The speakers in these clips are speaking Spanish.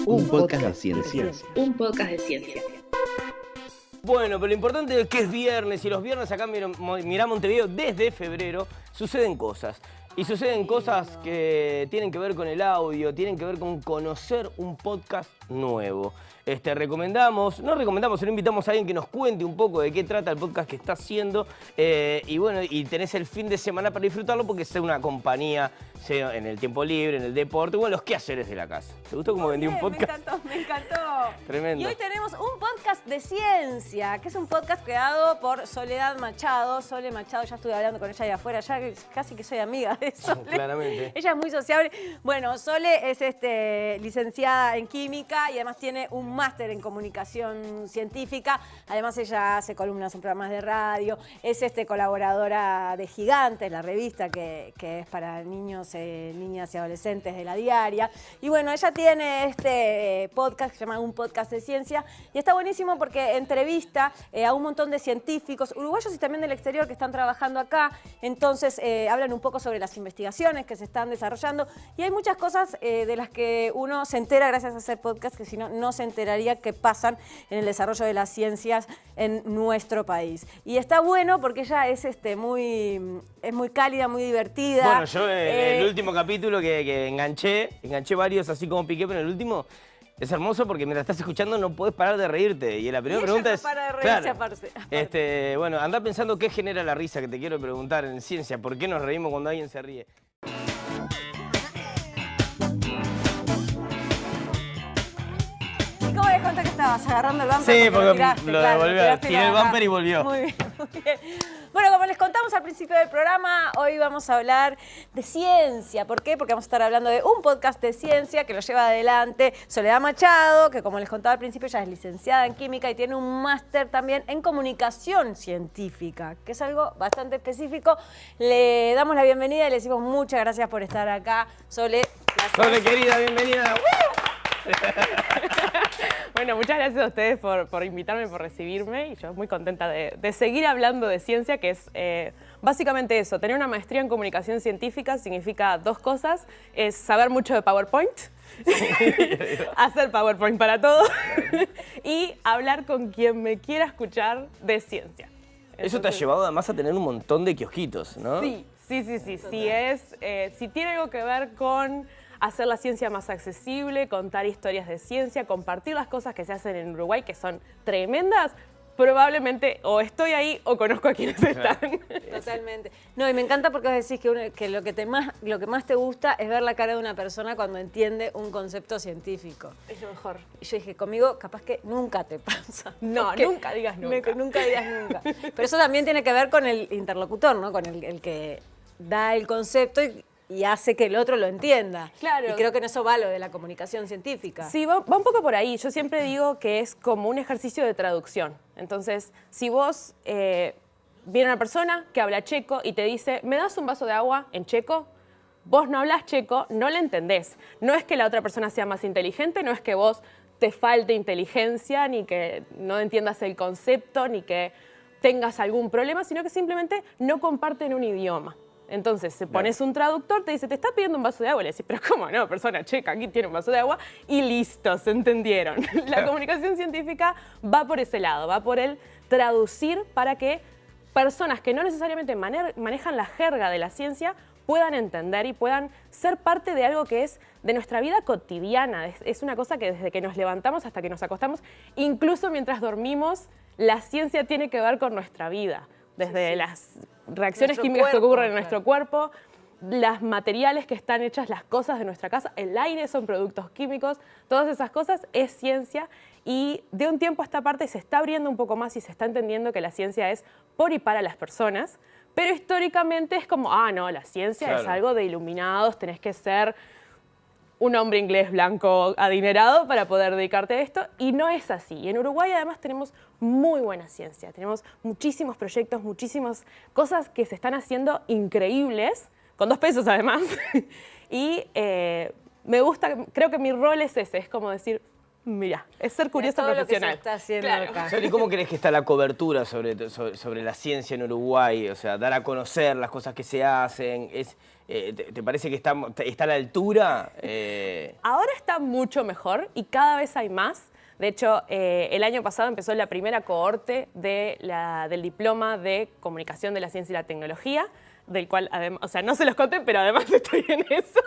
Un podcast de ciencia. Un podcast de ciencia. Bueno, pero lo importante es que es viernes y los viernes acá Mirá Montevideo desde febrero suceden cosas. Y suceden cosas que tienen que ver con el audio, tienen que ver con conocer un podcast nuevo. No recomendamos, sino invitamos a alguien que nos cuente un poco de qué trata el podcast que está haciendo. Y bueno, y tenés el fin de semana para disfrutarlo porque es una compañía, sea en el tiempo libre, en el deporte, bueno, los quehaceres de la casa. ¿Te gustó cómo vendí un podcast? Me encantó. Tremendo. Y hoy tenemos un podcast de ciencia, que es un podcast creado por Soledad Machado. Sole Machado, ya estuve hablando con ella de afuera, ya casi que soy amiga de Sole. Claramente. Ella es muy sociable. Bueno, Sole es licenciada en química y además tiene un máster en comunicación científica. Además ella hace columnas en programas de radio, es colaboradora de Gigantes, la revista que es para niños, niñas y adolescentes de La Diaria. Y bueno, ella tiene este podcast que se llama Un Podcast de Ciencia y está buenísimo porque entrevista a un montón de científicos uruguayos y también del exterior que están trabajando acá. Entonces hablan un poco sobre las investigaciones que se están desarrollando y hay muchas cosas de las que uno se entera gracias a hacer podcast que si no, no se enteraría que pasan en el desarrollo de las ciencias en nuestro país. Y está bueno porque ella es muy cálida, muy divertida. Bueno, yo en el último capítulo que enganché varios así como Piqué, pero en el último es hermoso porque mientras estás escuchando no podés parar de reírte. Y la primera pregunta es... para de reírse aparte. Bueno, andá pensando qué genera la risa, que te quiero preguntar en ciencia. ¿Por qué nos reímos cuando alguien se ríe? ¿Cómo les conté que estabas agarrando el bumper? Sí, porque tiraste, lo devolvió. Tiré el bumper y Muy volvió. bien, muy bien. Bueno, como les contamos al principio del programa, hoy vamos a hablar de ciencia. ¿Por qué? Porque vamos a estar hablando de un podcast de ciencia que lo lleva adelante Soledad Machado, que como les contaba al principio, ella es licenciada en química y tiene un máster también en comunicación científica, que es algo bastante específico. Le damos la bienvenida y le decimos muchas gracias por estar acá. Sole, gracias. Sole, querida, bienvenida. Bueno, muchas gracias a ustedes por invitarme, por recibirme y yo muy contenta de seguir hablando de ciencia, que es básicamente eso. Tener una maestría en comunicación científica significa dos cosas, es saber mucho de PowerPoint, hacer PowerPoint para todo y hablar con quien me quiera escuchar de ciencia. Eso te ha llevado además a tener un montón de kiosquitos, ¿no? Sí. Si tiene algo que ver con hacer la ciencia más accesible, contar historias de ciencia, compartir las cosas que se hacen en Uruguay, que son tremendas, probablemente o estoy ahí o conozco a quienes están. Totalmente. No, y me encanta porque vos decís que lo que más te gusta es ver la cara de una persona cuando entiende un concepto científico. Es lo mejor. Y yo dije, conmigo capaz que nunca te pasa. No, nunca digas nunca. Nunca digas nunca. Pero eso también tiene que ver con el interlocutor, ¿no? Con el que da el concepto y hace que el otro lo entienda. Claro. Y creo que en eso va lo de la comunicación científica. Sí, va un poco por ahí. Yo siempre digo que es como un ejercicio de traducción. Entonces, si vos viene una persona que habla checo y te dice, ¿me das un vaso de agua en checo? Vos no hablas checo, no le entendés. No es que la otra persona sea más inteligente, no es que vos te falte inteligencia, ni que no entiendas el concepto, ni que tengas algún problema, sino que simplemente no comparten un idioma. Entonces, si pones un traductor, te dice, te está pidiendo un vaso de agua. Le decís, pero ¿cómo no? Persona checa, aquí tiene un vaso de agua. Y listo, se entendieron. La comunicación científica va por ese lado, va por el traducir para que personas que no necesariamente manejan la jerga de la ciencia puedan entender y puedan ser parte de algo que es de nuestra vida cotidiana. Es una cosa que desde que nos levantamos hasta que nos acostamos, incluso mientras dormimos, la ciencia tiene que ver con nuestra vida. Desde las reacciones químicas que ocurren en nuestro cuerpo, los materiales que están hechas, las cosas de nuestra casa, el aire son productos químicos, todas esas cosas es ciencia y de un tiempo a esta parte se está abriendo un poco más y se está entendiendo que la ciencia es por y para las personas, pero históricamente es como, no, la ciencia es algo de iluminados, tenés que ser un hombre inglés blanco adinerado para poder dedicarte a esto, y no es así. Y en Uruguay además tenemos muy buena ciencia, tenemos muchísimos proyectos, muchísimas cosas que se están haciendo increíbles, con 2 pesos además, y me gusta, creo que mi rol es ese, es como decir, Mira, es ser curiosa todo lo que se profesional. está haciendo Claro. acá. Sol, ¿y cómo crees que está la cobertura sobre la ciencia en Uruguay? O sea, dar a conocer las cosas que se hacen. ¿Te parece que está a la altura? Ahora está mucho mejor y cada vez hay más. De hecho, el año pasado empezó la primera cohorte del diploma de comunicación de la ciencia y la tecnología, del cual, además, o sea, no se los conté, pero además estoy en eso.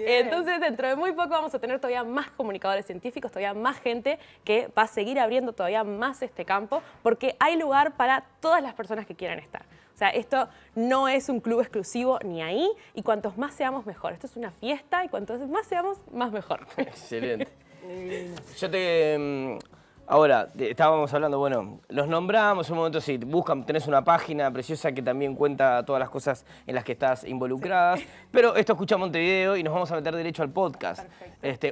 Entonces, dentro de muy poco vamos a tener todavía más comunicadores científicos, todavía más gente que va a seguir abriendo todavía más este campo, porque hay lugar para todas las personas que quieran estar. O sea, esto no es un club exclusivo ni ahí, y cuantos más seamos, mejor. Esto es una fiesta y cuantos más seamos, más mejor. Excelente. Ahora, estábamos hablando, bueno, los nombramos, un momento sí, tenés una página preciosa que también cuenta todas las cosas en las que estás involucradas, pero esto escucha Montevideo y nos vamos a meter derecho al podcast.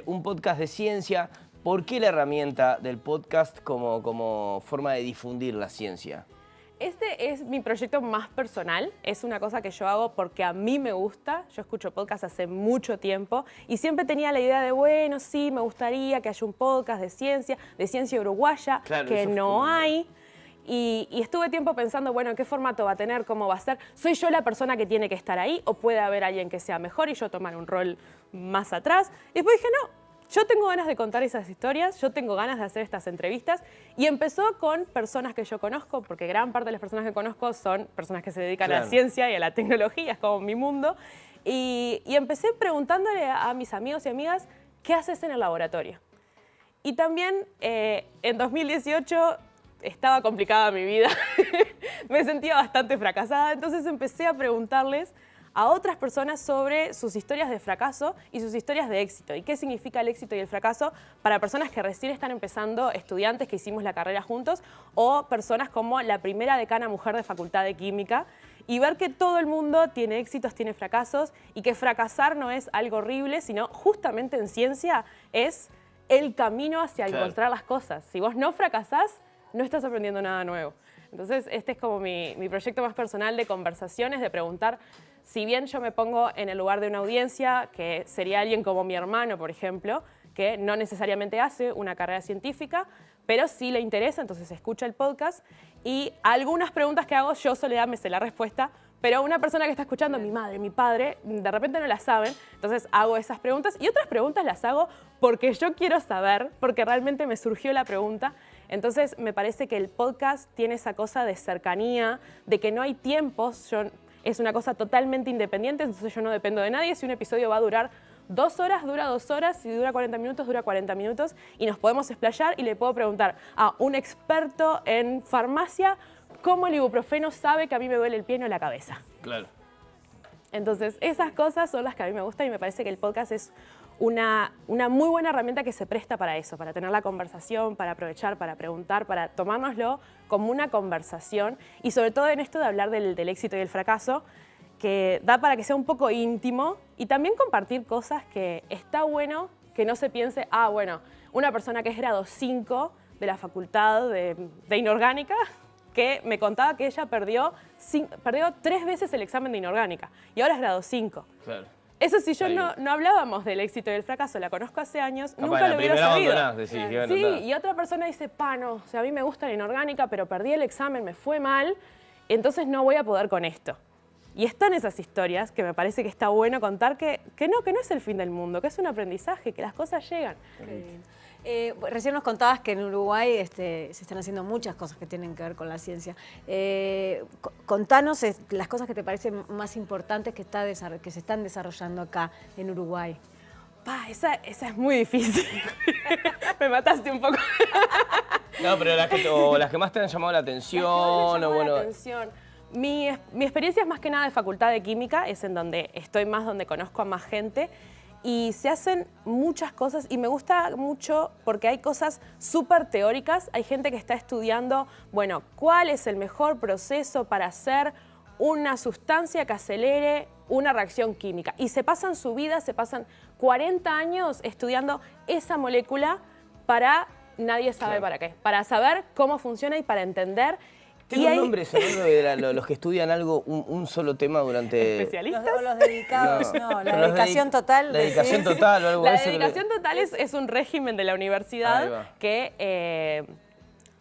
Un podcast de ciencia. ¿Por qué la herramienta del podcast como forma de difundir la ciencia? Este es mi proyecto más personal, es una cosa que yo hago porque a mí me gusta. Yo escucho podcast hace mucho tiempo y siempre tenía la idea de, bueno, sí, me gustaría que haya un podcast de ciencia uruguaya, claro, que no hay. Y estuve tiempo pensando, bueno, ¿qué formato va a tener? ¿Cómo va a ser? ¿Soy yo la persona que tiene que estar ahí o puede haber alguien que sea mejor y yo tomar un rol más atrás? Y después dije, no. Yo tengo ganas de contar esas historias, yo tengo ganas de hacer estas entrevistas y empezó con personas que yo conozco, porque gran parte de las personas que conozco son personas que se dedican a la ciencia y a la tecnología, es como mi mundo. Y empecé preguntándole a mis amigos y amigas, ¿qué haces en el laboratorio? Y también en 2018 estaba complicada mi vida, me sentía bastante fracasada, entonces empecé a preguntarles a otras personas sobre sus historias de fracaso y sus historias de éxito. ¿Y qué significa el éxito y el fracaso para personas que recién están empezando, estudiantes que hicimos la carrera juntos, o personas como la primera decana mujer de Facultad de Química? Y ver que todo el mundo tiene éxitos, tiene fracasos, y que fracasar no es algo horrible, sino justamente en ciencia es el camino hacia encontrar las cosas. Si vos no fracasás, no estás aprendiendo nada nuevo. Entonces, este es como mi proyecto más personal de conversaciones, de preguntar. Si bien yo me pongo en el lugar de una audiencia, que sería alguien como mi hermano, por ejemplo, que no necesariamente hace una carrera científica, pero sí le interesa, entonces escucha el podcast. Y algunas preguntas que hago, yo Soledad me sé la respuesta, pero una persona que está escuchando, mi madre, mi padre, de repente no la saben, entonces hago esas preguntas. Y otras preguntas las hago porque yo quiero saber, porque realmente me surgió la pregunta. Entonces me parece que el podcast tiene esa cosa de cercanía, de que no hay tiempos. Es una cosa totalmente independiente, entonces yo no dependo de nadie. Si un episodio va a durar 2 horas, dura 2 horas. Si dura 40 minutos, dura 40 minutos. Y nos podemos explayar y le puedo preguntar a un experto en farmacia cómo el ibuprofeno sabe que a mí me duele el pie y no la cabeza. Claro. Entonces, esas cosas son las que a mí me gustan y me parece que el podcast es una muy buena herramienta que se presta para eso, para tener la conversación, para aprovechar, para preguntar, para tomárnoslo como una conversación y sobre todo en esto de hablar del éxito y el fracaso, que da para que sea un poco íntimo y también compartir cosas que está bueno que no se piense, bueno, una persona que es grado 5 de la facultad de inorgánica, que me contaba que ella perdió 3 veces el examen de inorgánica y ahora es grado 5. Claro. Eso sí, yo no hablábamos del éxito y del fracaso, la conozco hace años, nunca lo hubiera sabido. Sí, y otra persona dice, no, o sea, a mí me gusta la inorgánica, pero perdí el examen, me fue mal, entonces no voy a poder con esto. Y están esas historias que me parece que está bueno contar que no es el fin del mundo, que es un aprendizaje, que las cosas llegan. Recién nos contabas que en Uruguay se están haciendo muchas cosas que tienen que ver con la ciencia. Contanos las cosas que te parecen más importantes que se están desarrollando acá en Uruguay. Esa es muy difícil. Me mataste un poco. No, pero las que más te han llamado la atención. Mi experiencia es más que nada de Facultad de Química, es en donde estoy más, donde conozco a más gente. Y se hacen muchas cosas y me gusta mucho porque hay cosas súper teóricas. Hay gente que está estudiando, bueno, cuál es el mejor proceso para hacer una sustancia que acelere una reacción química. Y se pasan su vida, se pasan 40 años estudiando esa molécula para nadie sabe para qué. Para saber cómo funciona y para entender. Tiene Y un hay- nombre eso, ¿no? Los que estudian algo, un solo tema durante... ¿Especialistas? Los dedicados, no, la Pero los dedicación total. La dedicación decís. total o algo La de eso. dedicación total es un régimen de la Ahí universidad va. que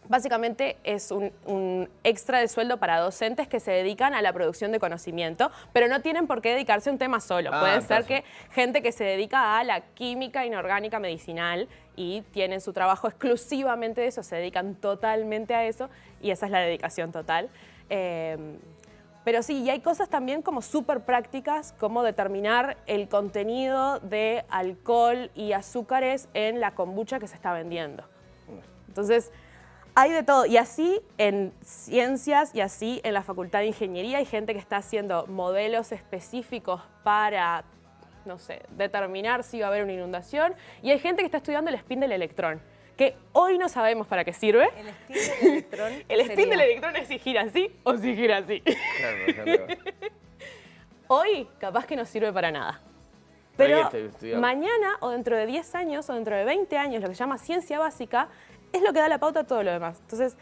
básicamente es un extra de sueldo para docentes que se dedican a la producción de conocimiento, pero no tienen por qué dedicarse a un tema solo. Ah, Puede ser entonces. que gente que se dedica a la química inorgánica medicinal y tienen su trabajo exclusivamente de eso, se dedican totalmente a eso y esa es la dedicación total. Pero sí, y hay cosas también como súper prácticas, como determinar el contenido de alcohol y azúcares en la kombucha que se está vendiendo. Entonces, hay de todo. Y así en ciencias y así en la Facultad de Ingeniería hay gente que está haciendo modelos específicos para, no sé, determinar si va a haber una inundación. Y hay gente que está estudiando el spin del electrón, que hoy no sabemos para qué sirve. El spin del electrón. El spin sería- del electrón es si gira así o si gira así. Claro. Hoy capaz que no sirve para nada. Pero Pero ahí está estudiado. mañana o dentro de 10 años o dentro de 20 años, lo que se llama ciencia básica, es lo que da la pauta a todo lo demás. Entonces,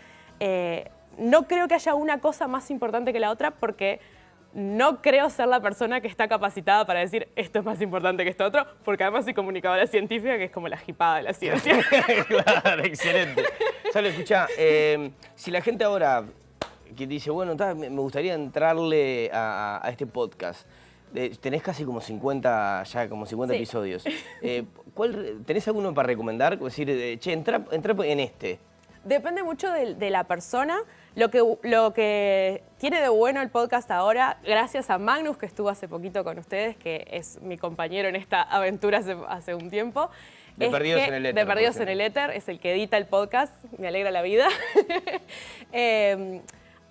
no creo que haya una cosa más importante que la otra porque no creo ser la persona que está capacitada para decir esto es más importante que esto otro, porque además soy comunicadora científica, que es como la jipada de la ciencia. Claro, excelente. Sale, escucha, si la gente ahora que dice, bueno, me gustaría entrarle a este podcast, tenés casi como 50, ya como 50 Sí. episodios. ¿Tenés alguno para recomendar? Es decir, che, entra en este. Depende mucho de la persona. Lo que tiene de bueno el podcast ahora, gracias a Magnus, que estuvo hace poquito con ustedes, que es mi compañero en esta aventura hace un tiempo. De es Perdidos que- en el Éter, De Perdidos por en el Éter, es el que edita el podcast, me alegra la vida.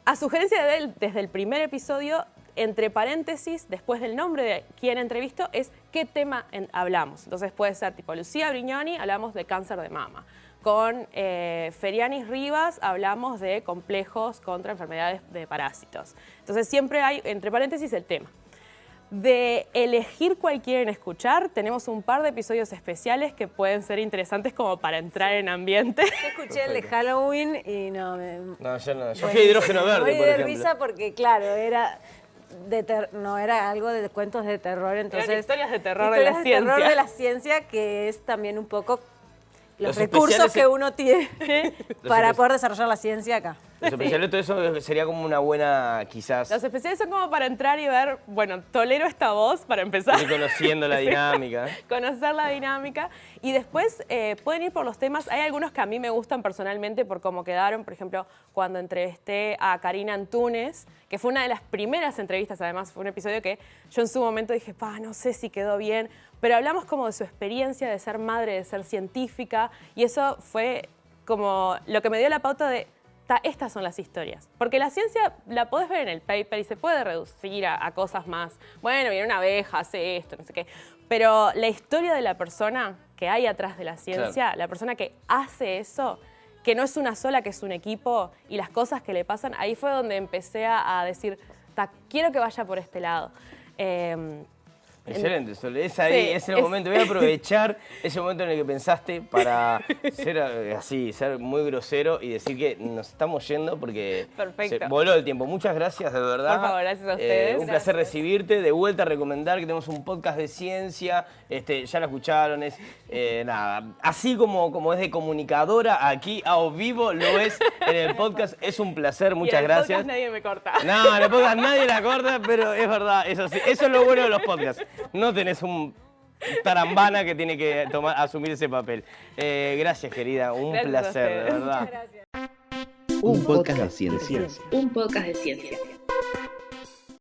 A sugerencia de él, desde el primer episodio, entre paréntesis, después del nombre de quien entrevistó, es qué tema hablamos. Entonces puede ser tipo Lucía Brignoni, hablamos de cáncer de mama. Con Ferianis Rivas hablamos de complejos contra enfermedades de parásitos. Entonces siempre hay, entre paréntesis, el tema. De elegir cuál quieren escuchar, tenemos un par de episodios especiales que pueden ser interesantes como para entrar en ambiente. Yo escuché el de Halloween y no me. No, yo no. Yo fui a Hidrógeno Verde, Morí por de ejemplo. risa porque, claro, era. No era algo de cuentos de terror, entonces. historias de terror de la historias terror ciencia. de la ciencia, que es también un poco los Los recursos especiales que uno tiene para espe- poder desarrollar la ciencia acá. Los especiales, todo eso sería como una buena, quizás, Los especiales son como para entrar y ver, bueno, tolero esta voz para empezar. ir conociendo la dinámica. Conocer la dinámica y después pueden ir por los temas. Hay algunos que a mí me gustan personalmente por cómo quedaron. Por ejemplo, cuando entrevisté a Karina Antunes, que fue una de las primeras entrevistas, además fue un episodio que yo en su momento dije, no sé si quedó bien, pero hablamos como de su experiencia de ser madre, de ser científica y eso fue como lo que me dio la pauta de estas son las historias. Porque la ciencia la podés ver en el paper y se puede reducir a cosas más. Bueno, viene una abeja, hace esto, no sé qué. Pero la historia de la persona que hay atrás de la ciencia, Claro. la persona que hace eso, que no es una sola, que es un equipo, y las cosas que le pasan, ahí fue donde empecé a decir, quiero que vaya por este lado. Excelente, Sole. Es ahí, Sí, es el es- momento. Voy a aprovechar ese momento en el que pensaste para ser así, ser muy grosero y decir que nos estamos yendo porque Perfecto. se voló el tiempo. Muchas gracias, de verdad. Por favor, gracias a ustedes. Un placer recibirte. De vuelta a recomendar que tenemos un podcast de ciencia. Ya lo escucharon. Es nada. Así como es de comunicadora, aquí a vivo lo es en el podcast. Es un placer. Y Muchas en el gracias. podcast nadie me corta. No, en el podcast nadie la corta, pero es verdad, eso sí. Eso es lo bueno de los podcasts. No tenés un tarambana que tiene que asumir ese papel. Gracias, querida. Un Gracias a placer, de ustedes. verdad. Gracias. Un podcast de ciencia. Un podcast de ciencia.